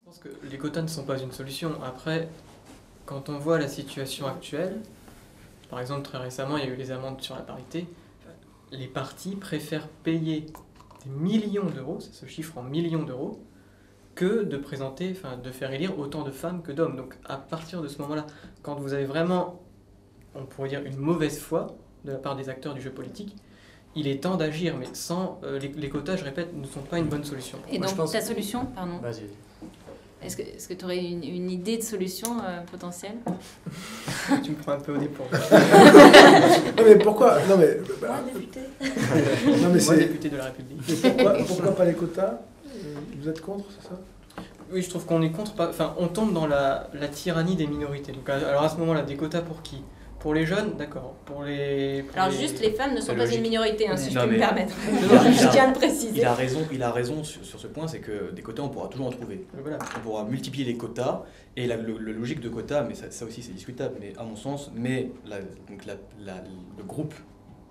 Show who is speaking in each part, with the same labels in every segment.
Speaker 1: Je pense que les quotas ne sont pas une solution. Après, quand on voit la situation actuelle, par exemple très récemment il y a eu les amendes sur la parité, les partis préfèrent payer des millions d'euros, ça se chiffre en millions d'euros, que de présenter, enfin de faire élire autant de femmes que d'hommes. Donc à partir de ce moment-là, quand vous avez vraiment, on pourrait dire, une mauvaise foi de la part des acteurs du jeu politique, il est temps d'agir, mais sans les quotas, je répète, ne sont pas une bonne solution.
Speaker 2: Et
Speaker 3: Moi,
Speaker 2: donc
Speaker 3: je pense...
Speaker 2: ta solution, pardon.
Speaker 3: Vas-y.
Speaker 2: Est-ce que tu aurais une idée de solution potentielle?
Speaker 1: Tu me prends un peu au dépourvu.
Speaker 4: Non mais pourquoi? Non mais,
Speaker 5: Moi, député.
Speaker 4: non, mais
Speaker 1: Moi,
Speaker 4: c'est...
Speaker 1: député de la République.
Speaker 4: Mais pourquoi pas les quotas? Vous êtes contre, c'est ça?
Speaker 1: Oui, je trouve qu'on est contre, enfin, on tombe dans la tyrannie des minorités. Donc, alors à ce moment-là, des quotas pour qui? Pour les jeunes, d'accord. Pour
Speaker 2: Alors juste, les femmes ne sont
Speaker 6: C'est
Speaker 2: pas
Speaker 6: logique.
Speaker 2: une minorité, hein, si je
Speaker 6: Non,
Speaker 2: peux me
Speaker 6: mais-
Speaker 2: permettre.
Speaker 6: Non,
Speaker 2: Je tiens à le préciser.
Speaker 6: il a raison sur ce point, c'est que des quotas, on pourra toujours en trouver.
Speaker 1: Voilà.
Speaker 6: On pourra multiplier les quotas, et la logique de quotas, mais ça aussi c'est discutable, mais à mon sens, met le groupe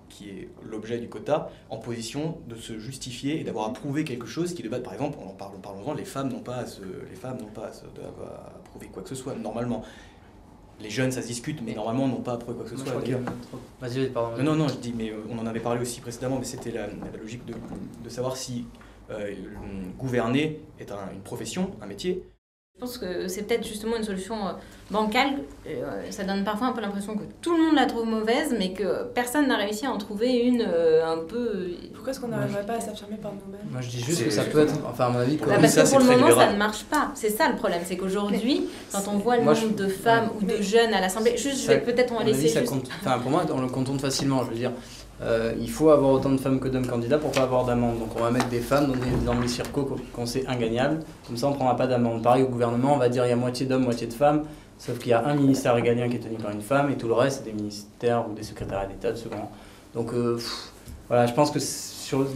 Speaker 6: qui est l'objet du quota en position de se justifier et d'avoir à prouver quelque chose qui de base, par exemple, parlons-en, les femmes n'ont pas à prouver quoi que ce soit, normalement. Les jeunes, ça se discute, mais normalement, n'ont pas à prouver quoi que ce
Speaker 3: Moi,
Speaker 6: soit.
Speaker 3: je crois qu'il y a trop. Vas-y, pardon.
Speaker 6: Non, je dis, mais on en avait parlé aussi précédemment, mais c'était la logique de savoir si gouverner est une profession, un métier.
Speaker 2: Je pense que c'est peut-être justement une solution bancale. Ça donne parfois un peu l'impression que tout le monde la trouve mauvaise, mais que personne n'a réussi à en trouver une un peu...
Speaker 5: Pourquoi est-ce qu'on n'arriverait pas à s'affirmer par nous-mêmes?
Speaker 3: Moi, je dis juste
Speaker 6: C'est-
Speaker 3: que ça peut être. Enfin, à mon avis,
Speaker 6: Bah,
Speaker 2: Bah,
Speaker 3: comme
Speaker 2: parce
Speaker 6: ça,
Speaker 2: que
Speaker 6: c'est
Speaker 2: pour le
Speaker 6: très
Speaker 2: moment,
Speaker 6: libéral.
Speaker 2: ça ne marche pas. C'est ça le problème, c'est qu'aujourd'hui, quand on voit le
Speaker 3: Moi,
Speaker 2: nombre
Speaker 3: je-
Speaker 2: de femmes ou de jeunes à l'Assemblée, juste, je vais peut-être on
Speaker 3: à
Speaker 2: va
Speaker 3: mon avis,
Speaker 2: laisser
Speaker 3: ça
Speaker 2: juste...
Speaker 3: compte. Enfin, pour moi, on le contourne facilement. Je veux dire, il faut avoir autant de femmes que d'hommes candidats pour pas avoir d'amende. Donc, on va mettre des femmes dans des circos qu'on sait ingagnables. Comme ça, on prendra pas d'amende. Pareil au gouvernement, on va dire il y a moitié d'hommes, moitié de femmes. Sauf qu'il y a un ministère régalien qui est tenu par une femme et tout le reste, c'est des ministères ou des secrétariats d'État de second rang. Donc, voilà, je pense que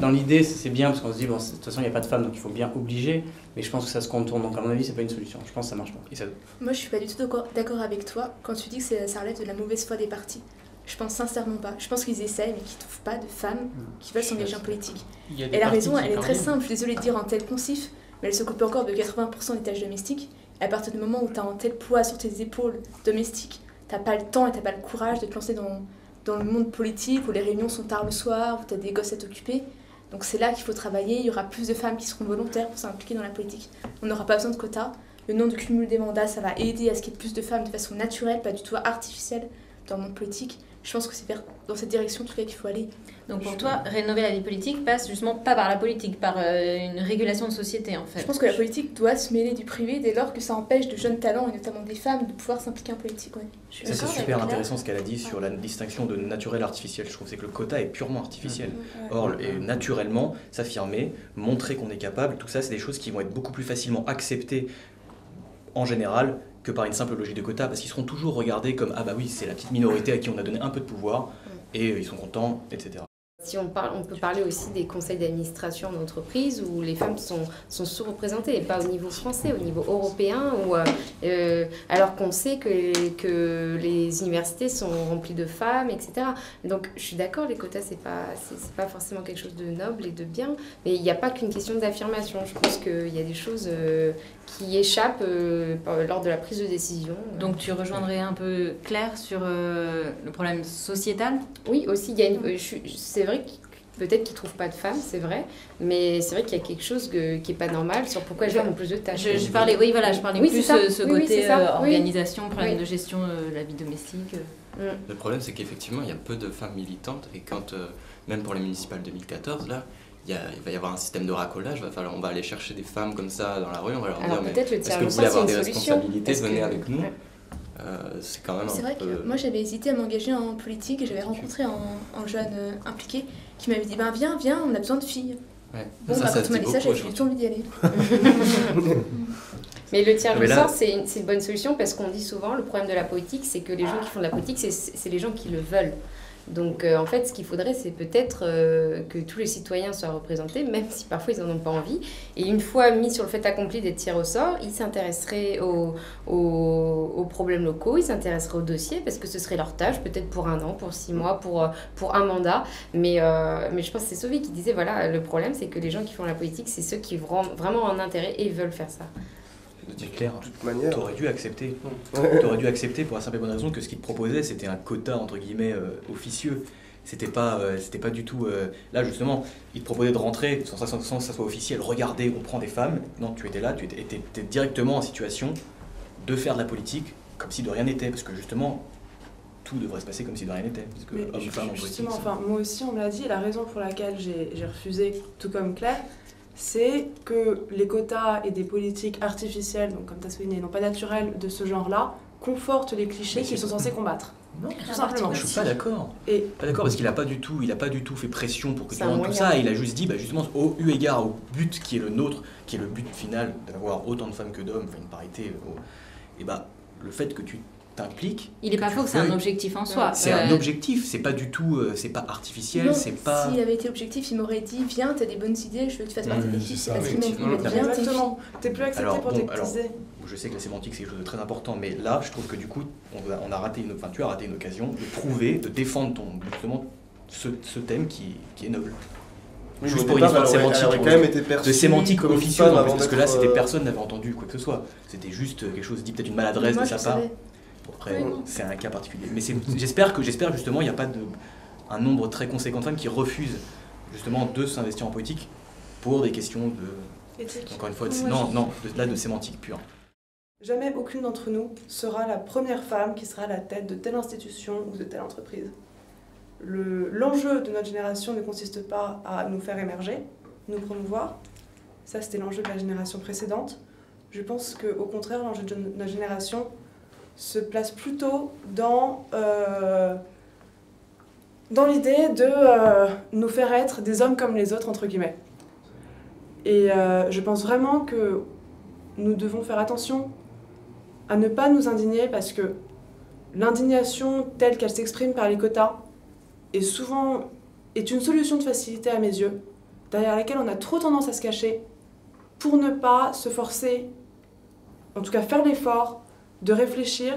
Speaker 3: dans l'idée, c'est bien parce qu'on se dit, bon, de toute façon, il n'y a pas de femmes, donc il faut bien obliger. Mais je pense que ça se contourne. Donc, à mon avis, c'est pas une solution. Je pense que ça marche pas.
Speaker 6: Et ça,
Speaker 7: Moi, je suis pas du tout d'accord avec toi quand tu dis que ça relève de la mauvaise foi des partis. Je pense sincèrement pas. Je pense qu'ils essayent, mais qu'ils trouvent pas de femmes qui veulent s'engager en politique.
Speaker 1: Il y a des
Speaker 7: Et la
Speaker 1: partis
Speaker 7: raison,
Speaker 1: qui
Speaker 7: elle est très
Speaker 1: parviennent.
Speaker 7: simple. Je suis désolée de dire un tel poncif, mais elle s'occupe encore de 80% des tâches domestiques. Et à partir du moment où tu as un tel poids sur tes épaules domestiques, t'as pas le temps et t'as pas le courage de te lancer dans le monde politique où les réunions sont tard le soir, où tu as des gosses à t'occuper. Donc c'est là qu'il faut travailler. Il y aura plus de femmes qui seront volontaires pour s'impliquer dans la politique. On n'aura pas besoin de quotas. Le nombre de cumul des mandats, ça va aider à ce qu'il y ait plus de femmes de façon naturelle, pas du tout artificielle dans le monde politique. Je pense que c'est dans cette direction en tout cas qu'il faut aller.
Speaker 2: Donc pour toi, rénover la vie politique passe justement pas par la politique, par une régulation de société en fait.
Speaker 7: Je pense que la politique doit se mêler du privé dès lors que ça empêche de jeunes talents, et notamment des femmes, de pouvoir s'impliquer en politique. Ouais.
Speaker 6: ça, c'est super intéressant ce qu'elle a dit sur la distinction de naturel artificiel. Je trouve c'est que le quota est purement artificiel. Or, et naturellement, s'affirmer, montrer qu'on est capable, tout ça, c'est des choses qui vont être beaucoup plus facilement acceptées en général que par une simple logique de quota, parce qu'ils seront toujours regardés comme ah bah oui, c'est la petite minorité à qui on a donné un peu de pouvoir et ils sont contents, etc.
Speaker 8: Si on peut parler aussi des conseils d'administration d'entreprise où les femmes sont sous-représentées, et pas au niveau français, au niveau européen, alors qu'on sait que les universités sont remplies de femmes, etc. Donc je suis d'accord, les quotas, c'est pas forcément quelque chose de noble et de bien, mais il n'y a pas qu'une question d'affirmation. Je pense qu'il y a des choses qui échappent lors de la prise de décision.
Speaker 2: Donc tu rejoindrais un peu Claire sur le problème sociétal?
Speaker 8: Oui, aussi, il y a c'est vrai que peut-être qu'ils ne trouvent pas de femmes, c'est vrai, mais c'est vrai qu'il y a quelque chose qui n'est pas normal sur pourquoi les femmes ont plus de tâches.
Speaker 2: Je parlais
Speaker 8: Oui,
Speaker 2: plus
Speaker 8: c'est ça.
Speaker 2: ce
Speaker 8: Oui,
Speaker 2: côté
Speaker 8: c'est ça.
Speaker 2: organisation, problème
Speaker 8: Oui.
Speaker 2: de gestion de la vie domestique.
Speaker 9: Le problème, c'est qu'effectivement, il y a peu de femmes militantes et quand, même pour les municipales 2014, là, il va y avoir un système de racolage, on va aller chercher des femmes comme ça dans la rue, on va leur
Speaker 8: Alors
Speaker 9: dire
Speaker 8: peut-être le
Speaker 9: est-ce
Speaker 8: tiers
Speaker 9: que vous
Speaker 8: le
Speaker 9: voulez
Speaker 8: sens,
Speaker 9: avoir
Speaker 8: c'est
Speaker 9: des
Speaker 8: une solution.
Speaker 9: responsabilités,
Speaker 8: Est-ce
Speaker 9: venez
Speaker 8: que-
Speaker 9: avec nous.
Speaker 8: Ouais.
Speaker 9: C'est quand même
Speaker 7: C'est
Speaker 9: un
Speaker 7: vrai
Speaker 9: peu...
Speaker 7: que moi j'avais hésité à m'engager en politique et j'avais rencontré un jeune impliqué qui m'avait dit ben viens, on a besoin de filles.
Speaker 9: Ouais.
Speaker 7: Bon,
Speaker 9: Ça,
Speaker 7: bah,
Speaker 9: ça
Speaker 7: quand
Speaker 9: se
Speaker 7: tu m'as
Speaker 9: dit
Speaker 7: dit ça,
Speaker 9: beaucoup
Speaker 7: j'avais plutôt envie d'y aller.
Speaker 8: Mais le tiers
Speaker 6: Mais
Speaker 8: le
Speaker 6: là-
Speaker 8: sort, c'est une bonne solution parce qu'on dit souvent, le problème de la politique, c'est que les gens qui font de la politique, c'est les gens qui le veulent. Donc en fait, ce qu'il faudrait, c'est peut-être que tous les citoyens soient représentés, même si parfois ils n'en ont pas envie. Et une fois mis sur le fait accompli d'être tirés au sort, ils s'intéresseraient aux problèmes locaux, ils s'intéresseraient aux dossiers, parce que ce serait leur tâche, peut-être pour 1 an, pour 6 mois, pour un mandat. Mais je pense que c'est Sauvé qui disait, voilà, le problème, c'est que les gens qui font la politique, c'est ceux qui vraiment en intérêt et veulent faire ça.
Speaker 6: C'est clair.
Speaker 10: De toute manière.
Speaker 6: T'aurais dû accepter.
Speaker 10: Ouais.
Speaker 6: T'aurais dû accepter pour la simple et bonne raison que ce qu'ils te proposaient, c'était un quota, entre guillemets, officieux. C'était pas du tout... Là, justement, ils te proposaient de rentrer sans que ça soit officiel. Regardez, on prend des femmes. Non, tu étais là, tu étais directement en situation de faire de la politique comme si de rien n'était. Parce que, justement, tout devrait se passer comme si de rien n'était. Parce que homme-femme en politique...
Speaker 5: Justement, moi aussi, on me l'a dit, et la raison pour laquelle j'ai refusé, tout comme Claire, c'est que les quotas et des politiques artificielles, donc comme tu as souligné, non pas naturelles, de ce genre-là, confortent les clichés qu'ils sont censés combattre.
Speaker 6: Non,
Speaker 5: tout simplement.
Speaker 6: Je suis pas d'accord.
Speaker 5: Et
Speaker 6: Pas d'accord parce qu'il a pas du tout fait pression pour que tu
Speaker 8: C'est un
Speaker 6: rentres tout
Speaker 8: moyen.
Speaker 6: ça. Il a juste dit, justement, eu égard au but qui est le nôtre, qui est le but final d'avoir autant de femmes que d'hommes, enfin une parité. Et le fait que tu t'impliques.
Speaker 2: Il est pas faux que c'est un objectif en soi.
Speaker 6: C'est un objectif. C'est pas du tout, c'est pas artificiel.
Speaker 7: Non,
Speaker 6: C'est pas.
Speaker 7: S'il avait été objectif, il m'aurait dit viens, t'as des bonnes idées, je veux que tu fasses partie de l'équipe. C'est parce qu'il
Speaker 6: effectivement.
Speaker 7: m'a dit viens, t'es
Speaker 5: exactement, t'es plus accepté pour tes petites idées.
Speaker 6: Je sais que la sémantique c'est quelque chose de très important, mais là, je trouve que du coup, tu as raté une occasion de prouver, de défendre justement ce thème qui est noble.
Speaker 10: Oui,
Speaker 6: Juste
Speaker 10: au
Speaker 6: pour une
Speaker 10: départ,
Speaker 6: histoire de
Speaker 10: elle
Speaker 6: sémantique,
Speaker 10: aurait quand même été perçue
Speaker 6: de sémantique
Speaker 10: comme une
Speaker 6: officieuse,
Speaker 10: femme
Speaker 6: en fait,
Speaker 10: avant
Speaker 6: parce que là,
Speaker 10: d'être,
Speaker 6: personne n'avait entendu quoi que ce soit. C'était juste quelque chose dit, peut-être une maladresse
Speaker 7: Moi,
Speaker 6: de
Speaker 7: je
Speaker 6: sa part.
Speaker 7: savais.
Speaker 6: Bon, après, c'est un cas particulier. Mais j'espère justement, il n'y a pas un nombre très conséquent de femmes qui refusent justement de s'investir en politique pour des questions de...
Speaker 5: Éthique.
Speaker 6: Encore une fois,
Speaker 5: Ouais,
Speaker 6: de sémantique pure.
Speaker 5: Jamais aucune d'entre nous sera la première femme qui sera à la tête de telle institution ou de telle entreprise. L'enjeu de notre génération ne consiste pas à nous faire émerger, nous promouvoir. Ça, c'était l'enjeu de la génération précédente. Je pense qu'au contraire, l'enjeu de notre génération se place plutôt dans l'idée de nous faire être des hommes comme les autres, entre guillemets. Et je pense vraiment que nous devons faire attention à ne pas nous indigner parce que l'indignation telle qu'elle s'exprime par les quotas est une solution de facilité à mes yeux, derrière laquelle on a trop tendance à se cacher pour ne pas se forcer, en tout cas faire l'effort de réfléchir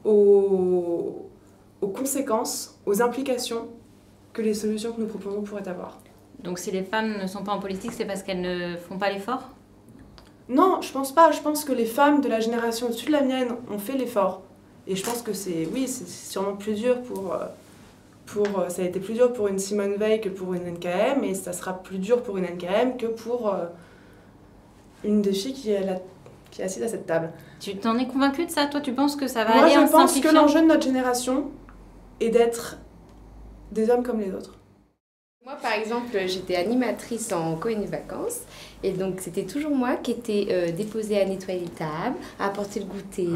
Speaker 5: aux conséquences, aux implications que les solutions que nous proposons pourraient avoir.
Speaker 2: Donc si les femmes ne sont pas en politique, c'est parce qu'elles ne font pas l'effort ?
Speaker 5: Non, je pense pas. Je pense que les femmes de la génération au-dessus de la mienne ont fait l'effort. Et je pense que c'est sûrement plus dur ça a été plus dur pour une Simone Veil que pour une NKM, et ça sera plus dur pour une NKM que pour une des filles qui est assise à cette table.
Speaker 2: Tu t'en es convaincue de ça ? Toi, tu penses que ça va
Speaker 5: Moi,
Speaker 2: aller en
Speaker 5: je pense que
Speaker 2: simplifiant ?
Speaker 5: l'enjeu de notre génération est d'être des hommes comme les autres.
Speaker 8: Moi, par exemple, j'étais animatrice en colonie de vacances et donc c'était toujours moi qui étais déposée à nettoyer les tables, à apporter le goûter,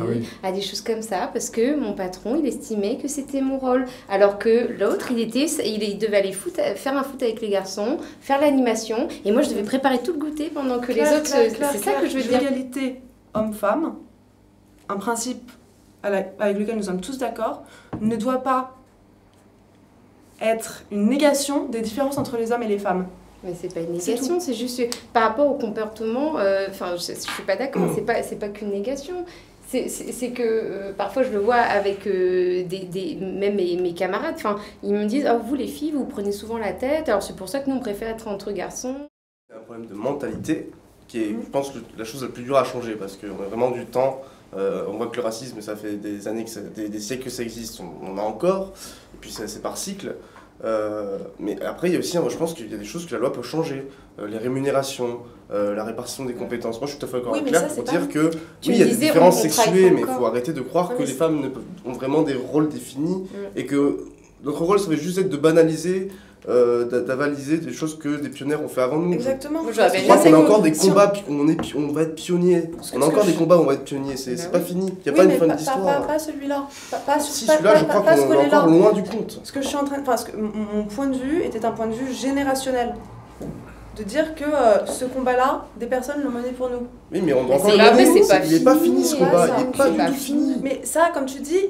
Speaker 8: à des choses comme ça parce que mon patron, il estimait que c'était mon rôle. Alors que l'autre, il devait aller faire un foot avec les garçons, faire l'animation et moi, je devais préparer tout le goûter pendant que les autres... C'est ça que je veux dire.
Speaker 5: L'égalité homme-femme, un principe avec lequel nous sommes tous d'accord, ne doit pas être une négation des différences entre les hommes et les femmes.
Speaker 8: Mais c'est pas une négation, c'est juste par rapport au comportement. Enfin, je suis pas d'accord. C'est pas qu'une négation. C'est que parfois je le vois avec même mes camarades. Enfin, ils me disent vous les filles vous prenez souvent la tête. Alors c'est pour ça que nous on préfère être entre garçons.
Speaker 10: C'est un problème de mentalité qui est, je pense, la chose la plus dure à changer parce qu'on a vraiment du temps. On voit que le racisme, ça fait des années, des siècles que ça existe, on a encore, et puis c'est par cycle. Mais après, il y a aussi, je pense qu'il y a des choses que la loi peut changer. Les rémunérations, la répartition des compétences. Moi, je suis tout à fait d'accord avec Claire pour dire que il y a des différences sexuées, mais il faut arrêter de croire que les femmes ont vraiment des rôles définis et que notre rôle, ça va juste être de banaliser. D'avaliser des choses que des pionnières ont fait avant nous.
Speaker 5: Exactement.
Speaker 10: Je crois qu'on a encore des combats, on va être pionniers. On a encore des combats où on va être pionniers. C'est pas fini. Il n'y a pas une fin d'histoire.
Speaker 5: Pas celui-là.
Speaker 10: Si, celui-là, je crois qu'on est encore loin du compte.
Speaker 5: Ce que je suis en train de... Parce que mon point de vue était un point de vue générationnel. De dire que ce combat-là, des personnes l'ont mené pour nous.
Speaker 10: Oui, mais on doit encore
Speaker 8: il
Speaker 10: n'est pas fini ce combat. Il n'est pas du tout fini.
Speaker 5: Mais ça, comme tu dis,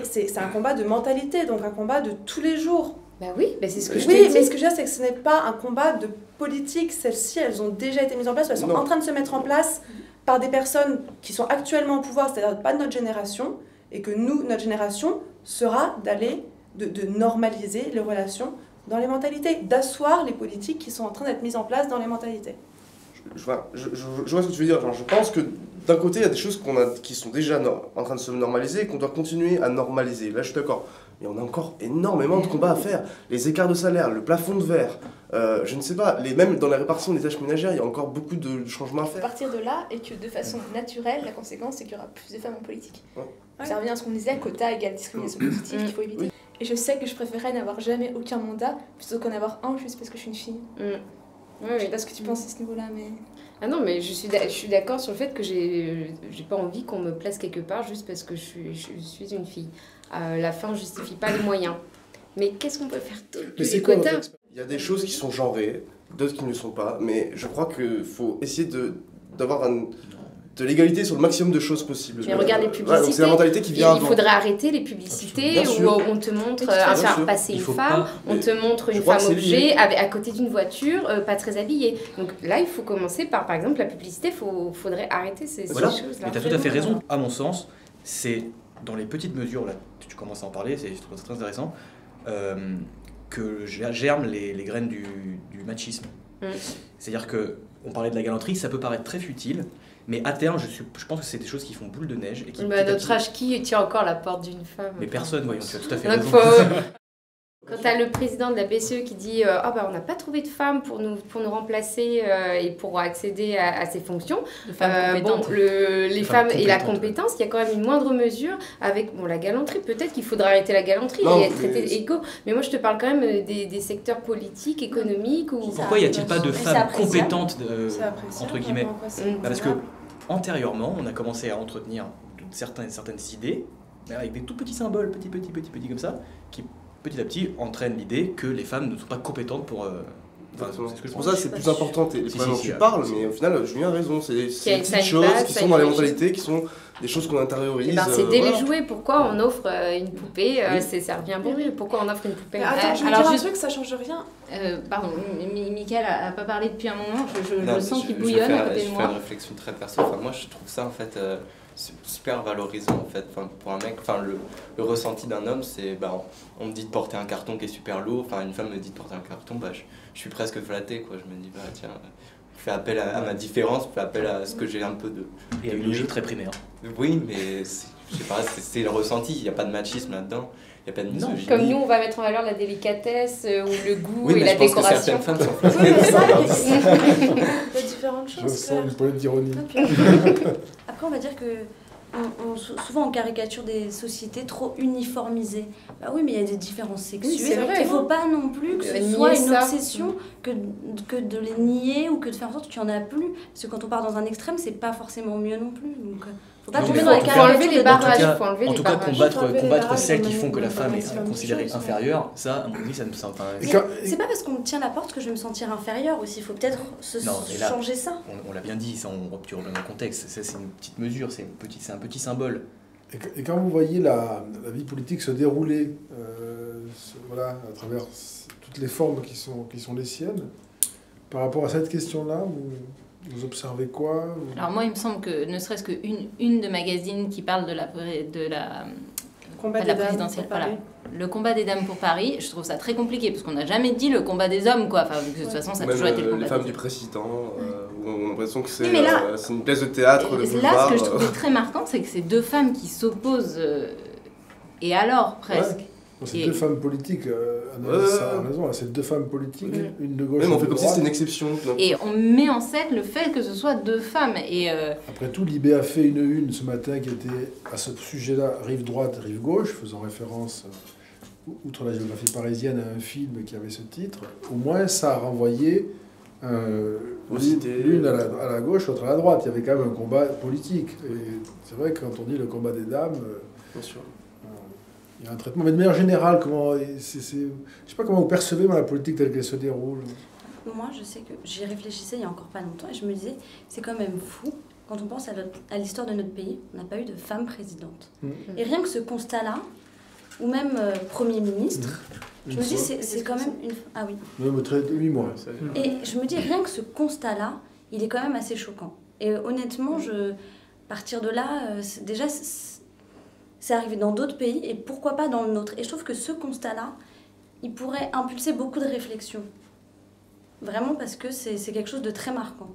Speaker 5: c'est un combat de mentalité, donc un combat de tous les jours.
Speaker 8: Bah oui, c'est ce que je te dis.
Speaker 5: Oui, mais ce que je veux dire, c'est que ce n'est pas un combat de politique. Celles-ci, elles ont déjà été mises en place, elles sont en train de se mettre en place par des personnes qui sont actuellement au pouvoir, c'est-à-dire pas de notre génération, et que nous, notre génération, sera de normaliser les relations dans les mentalités, d'asseoir les politiques qui sont en train d'être mises en place dans les mentalités.
Speaker 10: je vois ce que tu veux dire. Genre, je pense que d'un côté, il y a des choses qui sont déjà en train de se normaliser et qu'on doit continuer à normaliser. Là, je suis d'accord. Mais on a encore énormément de combats à faire. Les écarts de salaire, le plafond de verre, je ne sais pas, même dans la répartition des tâches ménagères, il y a encore beaucoup de changements à
Speaker 7: À
Speaker 10: faire.
Speaker 7: partir de là, et que de façon naturelle, la conséquence, c'est qu'il y aura plus de femmes en politique.
Speaker 10: Ouais.
Speaker 7: Ça revient à ce qu'on disait, quota égale discrimination positive, qu'il faut éviter.
Speaker 10: Oui.
Speaker 7: Et je sais que je préférerais n'avoir jamais aucun mandat plutôt qu'en avoir un juste parce que je suis une fille. Je sais pas ce que tu penses à ce niveau-là, mais...
Speaker 8: Ah non, mais je suis d'accord sur le fait que j'ai pas envie qu'on me place quelque part juste parce que je suis une fille. La fin justifie pas les moyens. Mais qu'est-ce qu'on peut faire d'autre que les quotas?
Speaker 10: Il y a des choses qui sont genrées, d'autres qui ne le sont pas, mais je crois qu'il faut essayer d'avoir de l'égalité sur le maximum de choses possibles.
Speaker 8: Mais regarde les publicités.
Speaker 10: Donc c'est la mentalité qui vient
Speaker 8: Il faudrait arrêter les publicités où on te montre faire passer une femme, on te montre une femme objet à côté d'une voiture, pas très habillée. Donc là, il faut commencer par exemple, la publicité, faudrait arrêter ces choses-là.
Speaker 6: Mais tu as tout à fait raison. À mon sens, c'est dans les petites mesures, là, tu commences à en parler, je trouve ça très intéressant, que germent les graines du machisme. C'est-à-dire qu'on parlait de la galanterie, ça peut paraître très futile, mais à terme, je pense que c'est des choses qui font boule de neige. Et qui,
Speaker 8: notre âge, qui tient encore la porte d'une femme?
Speaker 6: Mais personne, voyons, tu as tout à fait
Speaker 8: donc
Speaker 6: raison.
Speaker 8: Quand tu as le président de la BCE qui dit on n'a pas trouvé de femmes pour nous remplacer et pour accéder à ces fonctions, les femmes et la compétence, il y a quand même une moindre mesure avec la galanterie. Peut-être qu'il faudra arrêter la galanterie et être traité égaux. Mais moi, je te parle quand même des secteurs politiques, économiques.
Speaker 6: Pourquoi n'y a-t-il pas de femmes compétentes, entre guillemets? Parce que antérieurement, on a commencé à entretenir certaines idées avec des tout petits symboles, petits comme ça, qui petit à petit entraînent l'idée que les femmes ne sont pas compétentes pour...
Speaker 10: c'est pour ça que c'est plus important les problèmes dont tu parles, mais au final, Julien a raison. C'est des petites choses qui sont dans les mentalités, qui sont des choses qu'on intériorise.
Speaker 8: C'est dès les jouets. Pourquoi on offre une poupée? Ça revient pour lui. Pourquoi on offre une poupée?
Speaker 5: Attends, je veux dire un truc, ça change rien.
Speaker 2: Pardon, Mickaël a pas parlé depuis un moment, je sens qu'il bouillonne à côté de moi.
Speaker 9: Je fais une réflexion très perso. Moi, je trouve ça en fait super valorisant en fait. Pour un mec, le ressenti d'un homme, c'est on me dit de porter un carton qui est super lourd. Une femme me dit de porter un carton, je suis presque flatté quoi. Je me dis tiens. Fais appel à ma différence, fais appel à ce que j'ai un peu de...
Speaker 6: Et à une logique très primaire.
Speaker 9: Oui, mais je sais pas, c'est le ressenti, il n'y a pas de machisme là-dedans, il n'y a pas de misogynie.
Speaker 8: Comme nous, on va mettre en valeur la délicatesse ou le goût
Speaker 9: oui,
Speaker 8: et la décoration.
Speaker 9: Que certaines femmes sont flatées.
Speaker 5: Oui, mais ça, il y a différentes choses.
Speaker 4: Je sens une pointe d'ironie.
Speaker 11: Après, on va dire que souvent on caricature des sociétés trop uniformisées. Bah oui, mais il y a des différences sexuelles.
Speaker 8: Oui, c'est vrai,
Speaker 11: il ne faut pas non plus que ce soit une obsession que de les nier ou que de faire en sorte qu'il n'y en a plus. Parce que quand on part dans un extrême, c'est pas forcément mieux non plus. Donc, faut pas tomber dans la caricature.
Speaker 8: Faut enlever les barrages.
Speaker 6: En tout cas, combattre celles qui font que la femme est considérée inférieure, ça, à mon avis, ça me semble.
Speaker 11: C'est pas parce qu'on me tient la porte que je vais me sentir inférieure aussi. Il faut peut-être changer ça.
Speaker 6: On l'a bien dit, ça, tu remets dans le contexte. Ça, c'est une petite mesure, c'est un petit symbole.
Speaker 4: Et quand vous voyez la vie politique se dérouler à travers toutes les formes qui sont les siennes, par rapport à cette question-là, vous observez quoi?
Speaker 2: Alors moi, il me semble que ne serait-ce qu'une de magazines qui parle de la présidentielle, le combat des dames pour Paris, je trouve ça très compliqué parce qu'on n'a jamais dit le combat des hommes, quoi. De toute façon, ça a toujours été le combat
Speaker 10: les femmes
Speaker 2: des
Speaker 10: du président, on a l'impression que c'est une pièce de
Speaker 2: Là,
Speaker 10: théâtre.
Speaker 2: ce que je trouvais très marquant, c'est que c'est deux femmes qui s'opposent, et alors presque.
Speaker 4: C'est deux femmes politiques, ça a raison, c'est deux femmes politiques, une de gauche et une de droite.
Speaker 10: On fait comme si c'était une exception.
Speaker 2: Et on met en scène le fait que ce soit deux femmes.
Speaker 4: Après tout, Libé a fait une ce matin qui était à ce sujet-là, rive droite, rive gauche, faisant référence, outre la géographie parisienne, à un film qui avait ce titre. Au moins, ça a renvoyé l'une à la gauche, l'autre à la droite. Il y avait quand même un combat politique. Et c'est vrai que quand on dit le combat des dames...
Speaker 10: Bien sûr.
Speaker 4: Il y a un traitement, mais de manière générale, je ne sais pas comment vous percevez la politique telle qu'elle se déroule.
Speaker 11: Moi, je sais que j'y réfléchissais il n'y a encore pas longtemps et je me disais, c'est quand même fou, quand on pense à l'histoire de notre pays, on n'a pas eu de femme présidente. Et rien que ce constat-là, ou même Premier ministre, je me dis, c'est quand même une... Ah oui.
Speaker 4: Oui, moi.
Speaker 11: Et je me dis, rien que ce constat-là, il est quand même assez choquant. Et honnêtement, partir de là, déjà... C'est arrivé dans d'autres pays et pourquoi pas dans le nôtre. Et je trouve que ce constat-là, il pourrait impulser beaucoup de réflexions. Vraiment parce que c'est quelque chose de très marquant.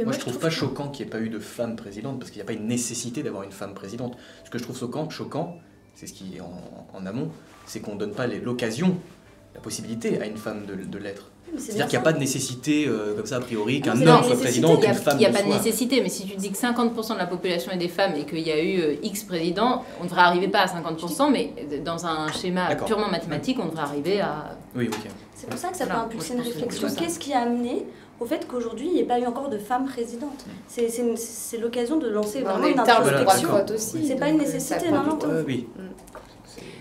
Speaker 6: Moi, je trouve pas choquant qu'il n'y ait pas eu de femme présidente, parce qu'il n'y a pas une nécessité d'avoir une femme présidente. Ce que je trouve choquant, c'est ce qui est en amont, c'est qu'on ne donne pas l'occasion, la possibilité à une femme de l'être. C'est-à-dire qu'il n'y a pas de nécessité comme ça a priori qu'un homme soit président ou qu'une femme
Speaker 2: Il n'y a
Speaker 6: le
Speaker 2: pas de
Speaker 6: soit.
Speaker 2: nécessité, mais si tu dis que 50% de la population est des femmes et qu'il y a eu X présidents, on ne devrait arriver pas à 50%, mais dans un schéma purement mathématique, on devrait arriver à...
Speaker 6: Oui, ok.
Speaker 11: C'est pour ça que ça peut impulser une réflexion. Qu'est-ce qui a amené au fait qu'aujourd'hui, il n'y ait pas eu encore de femmes présidentes? C'est l'occasion de lancer vraiment une introspection. C'est pas une nécessité, non?
Speaker 6: Oui.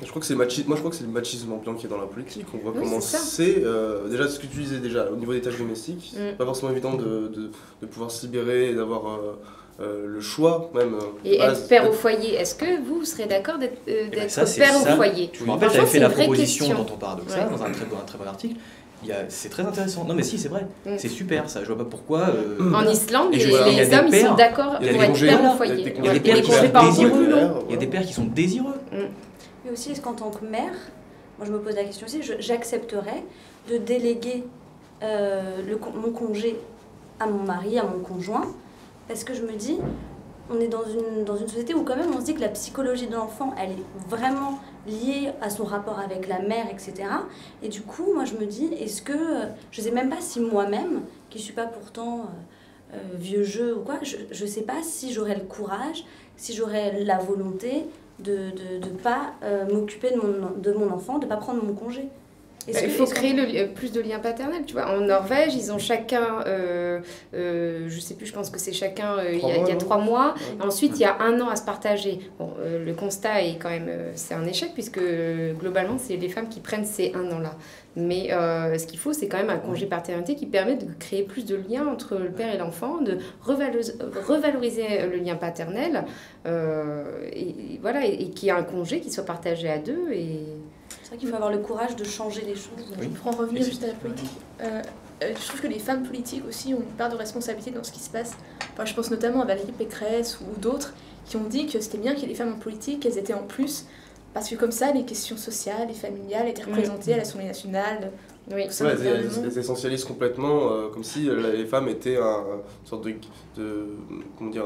Speaker 10: Je crois que c'est le machisme ambiant qui est dans la politique. On voit comment c'est. Déjà, ce que tu disais déjà, au niveau des tâches domestiques, c'est pas forcément évident de pouvoir se libérer et d'avoir le choix même.
Speaker 8: Et être père au foyer, est-ce que vous serez d'accord d'être père au foyer?
Speaker 6: Je me rappelle, j'avais fait la proposition dans ton paradoxal, dans un très bon article. C'est très intéressant. Non mais si, c'est vrai. C'est super ça. Je vois pas pourquoi.
Speaker 8: En Islande, les hommes ils sont d'accord pour être père au foyer.
Speaker 6: Il y a des pères qui sont désireux. Il y a des pères qui sont désireux.
Speaker 11: Mais aussi, est-ce qu'en tant que mère, moi je me pose la question aussi, j'accepterais de déléguer mon congé à mon mari, à mon conjoint, parce que je me dis, on est dans une société où quand même on se dit que la psychologie de l'enfant, elle est vraiment liée à son rapport avec la mère, etc. Et du coup, moi je me dis, est-ce que, je sais même pas si moi-même, qui suis pas pourtant vieux jeu ou quoi, je sais pas si j'aurais le courage, si j'aurais la volonté de pas m'occuper de mon enfant, de pas prendre mon congé.
Speaker 8: Il faut créer plus de liens paternels, tu vois. En Norvège, ils ont chacun, je sais plus, je pense que c'est chacun, il y a 3 mois. Ouais. Ensuite, il y a 1 an à se partager. Bon, le constat est quand même, c'est un échec, puisque globalement, c'est les femmes qui prennent ces 1 an-là. Mais ce qu'il faut, c'est quand même un congé paternité qui permet de créer plus de liens entre le père et l'enfant, de revaloriser le lien paternel, et voilà, et qu'il y ait un congé qui soit partagé à 2.
Speaker 11: C'est vrai qu'il faut avoir le courage de changer les choses.
Speaker 7: Oui. Pour en revenir juste à la politique, je trouve que les femmes politiques aussi ont une part de responsabilité dans ce qui se passe. Enfin, je pense notamment à Valérie Pécresse ou d'autres qui ont dit que c'était bien qu'il y ait des femmes en politique, qu'elles étaient en plus, parce que comme ça, les questions sociales et familiales étaient représentées à l'Assemblée nationale.
Speaker 10: Oui. Elles essentialisent complètement, comme si les femmes étaient une sorte de comment dire,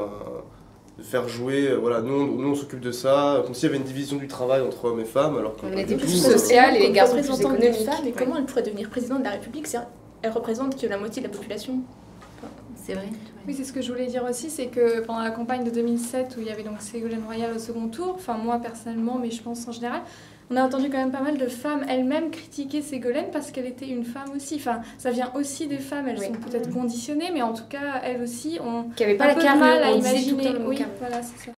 Speaker 10: de faire jouer, voilà, nous on s'occupe de ça, comme s'il y avait une division du travail entre hommes et femmes, alors qu'on
Speaker 8: était plus social et les garçons plus économiques.
Speaker 7: Mais comment elle pourrait devenir présidente de la République? Elle représente que la moitié de la population.
Speaker 2: C'est vrai.
Speaker 12: Oui, c'est ce que je voulais dire aussi, c'est que pendant la campagne de 2007 où il y avait donc Ségolène Royal au second tour, enfin moi personnellement, mais je pense en général, on a entendu quand même pas mal de femmes elles-mêmes critiquer Ségolène parce qu'elle était une femme aussi. Enfin, ça vient aussi des femmes, elles sont peut-être conditionnées, mais en tout cas, elles aussi ont
Speaker 8: qui n'avaient pas la
Speaker 12: mal à
Speaker 8: on
Speaker 12: imaginer.
Speaker 8: oui,
Speaker 12: voilà, c'est ça.